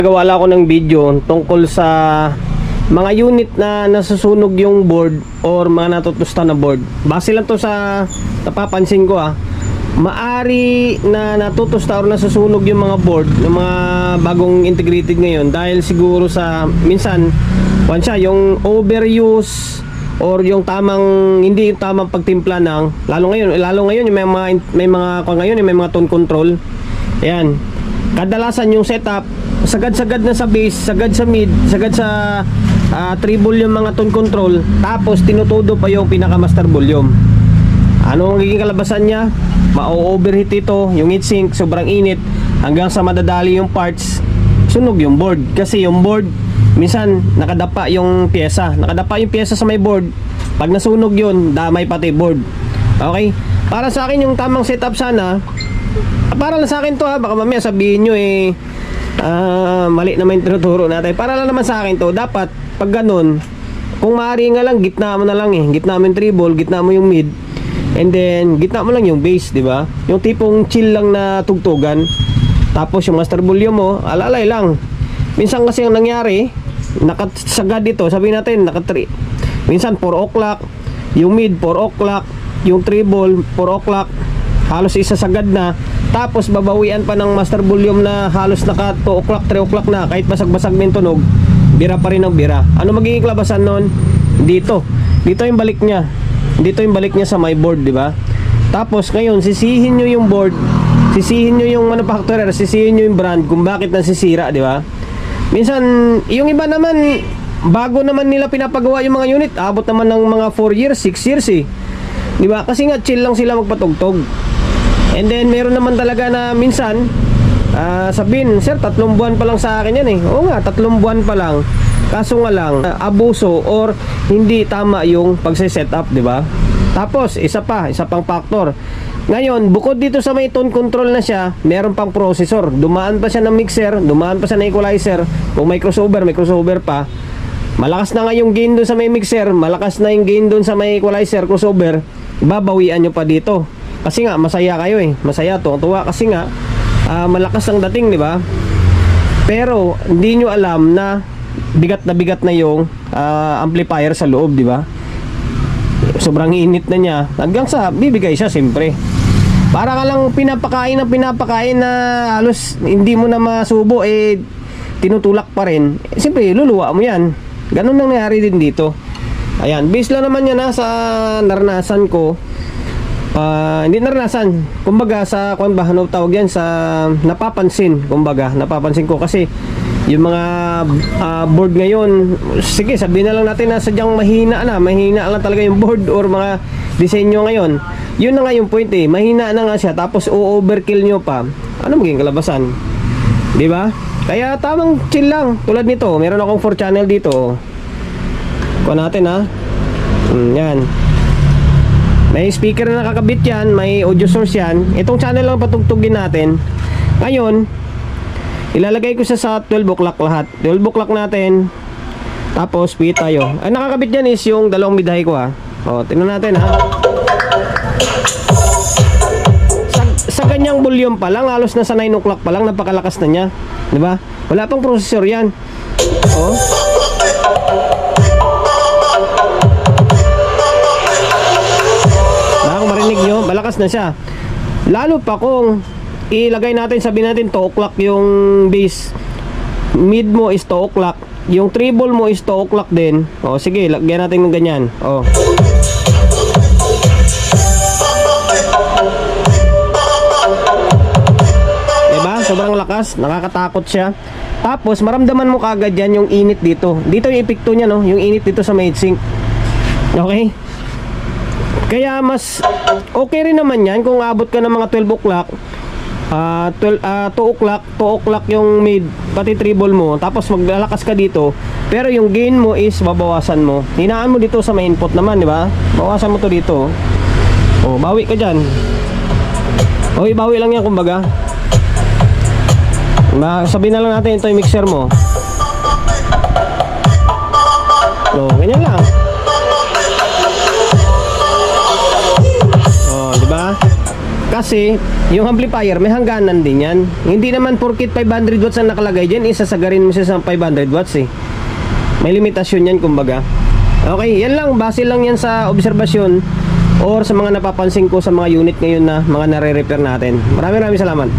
Gawa lang ako ng video tungkol sa mga unit na nasusunog yung board or mga natutusta na board. Base lang to sa napapansin ko maari na natutusta or nasusunog yung mga board ng mga bagong integrated ngayon dahil siguro sa minsan yung overuse or yung hindi yung tamang pagtimpla ng lalo ngayon yung may mga tone control. Ayan. Kadalasan yung setup sagad-sagad na sa base, sagad sa mid, sagad sa treble yung mga tone control, tapos tinutudo pa yung pinaka master volume. Ano ang magiging kalabasan niya? Ma-overheat ito, yung heatsink sobrang init hanggang sa madadali yung parts, sunog yung board. Kasi yung board minsan nakadapa yung pyesa sa may board. Pag nasunog yun, damay pati board. Okay? Para sa akin yung tamang setup sana, para lang sa akin to baka mamaya sabihin nyo mali naman yung tinuturo natin. Para lang naman sa akin to, dapat pag ganun, kung maaari nga lang, gitna mo na lang gitna mo yung treble, gitna mo yung mid, and then gitna mo lang yung bass, di ba? Yung tipong chill lang na tugtugan. Tapos yung master volume mo, alalay lang. Minsan kasi ang nangyari, nakasagad dito, sabihin natin, minsan 4 o'clock, yung mid 4 o'clock, yung treble 4 o'clock, halos isasagad na. Tapos babawian pa ng master volume na halos naka 2 o'clock, 3 o'clock na, kahit basag-basag na yung tunog, bira pa rin ang bira. Ano magiging labasan nun? Dito yung balik niya. Dito yung balik niya sa my board, di ba? Tapos ngayon, sisihin nyo yung board, sisihin nyo yung manufacturer, sisihin nyo yung brand kung bakit nasisira, di ba? Minsan, yung iba naman, bago naman nila pinapagawa yung mga unit, abot naman ng mga 4 years, 6 years di ba? Kasi nga chill lang sila magpatugtog. And then meron naman talaga na minsan sabihin, sir, 3 buwan pa lang sa akin yan Oo nga, 3 buwan pa lang. Kaso nga lang, abuso or hindi tama yung pagse-set up, di ba? Tapos, isa pang factor. Ngayon, bukod dito sa may tone control na siya, meron pang processor. Dumaan pa siya ng mixer, dumaan pa siya ng equalizer. Kung may crossover pa. Malakas na nga yung gain doon sa may mixer, malakas na yung gain doon sa may equalizer, crossover. Babawian nyo pa dito. Kasi nga masaya kayo masaya, tuwa kasi nga malakas ang dating, di ba? Pero hindi nyo alam na bigat na yung amplifier sa loob, di ba? Sobrang init na niya hanggang sa bibigay siya, siyempre. Para ka lang pinapakain na halos hindi mo na masubo, tinutulak pa rin. Siyempre luluwa mo yan. Ganun nangyari din dito. Ayan, base lang naman yan sa naranasan ko. Hindi naranasan, kumbaga sa ano tawag yan, sa napapansin ko kasi yung mga board ngayon, sige sabihin na lang natin na sadyang mahina lang talaga yung board or mga disenyo ngayon. Yun na nga yung point mahina na nga siya, tapos overkill nyo pa, ano maging kalabasan, di ba? Kaya tamang chill lang, tulad nito, meron akong 4 channel dito. Kuha natin yan. May speaker na nakakabit yan, may audio source yan. Itong channel lang patugtugin natin. Ngayon, ilalagay ko siya sa 12 o'clock lahat. 12 o'clock natin. Tapos, pili tayo. Ang nakakabit yan is yung dalawang midhay ko tingnan natin Sa ganyang volume pa lang, halos na sa 9 o'clock pa lang, napakalakas na niya. Diba? Wala pang processor yan. Marinig nyo, malakas na siya. Lalo pa kung ilagay natin, sabihin natin 2 o'clock yung bass, mid mo is 2 o'clock, yung treble mo is 2 o'clock din. Sige, lagyan natin ng ganyan. Diba? Sobrang lakas, nakakatakot siya. Tapos maramdaman mo kagad yan yung init dito. Dito yung epekto niya, yung init dito sa may heatsink. Okay? Kaya mas okay rin naman yan kung abot ka ng mga 12 o'clock, 2 o'clock yung mid, pati treble mo, tapos maglalakas ka dito, pero yung gain mo is babawasan mo. Hinaan mo dito sa may input naman, di ba? Bawasan mo to dito. Bawi ka dyan. Bawi lang yan, kumbaga. Sabihin na lang natin, ito yung mixer mo. Ganyan lang. Kasi yung amplifier may hangganan din yan. Hindi naman porkit 500 watts ang nakalagay dyan, isasagarin mo siya sa 500 watts eh. May limitasyon yan kumbaga. Okay, yan lang, base lang yan sa obserbasyon or sa mga napapansin ko sa mga unit ngayon na mga nare-repair natin. Maraming salamat.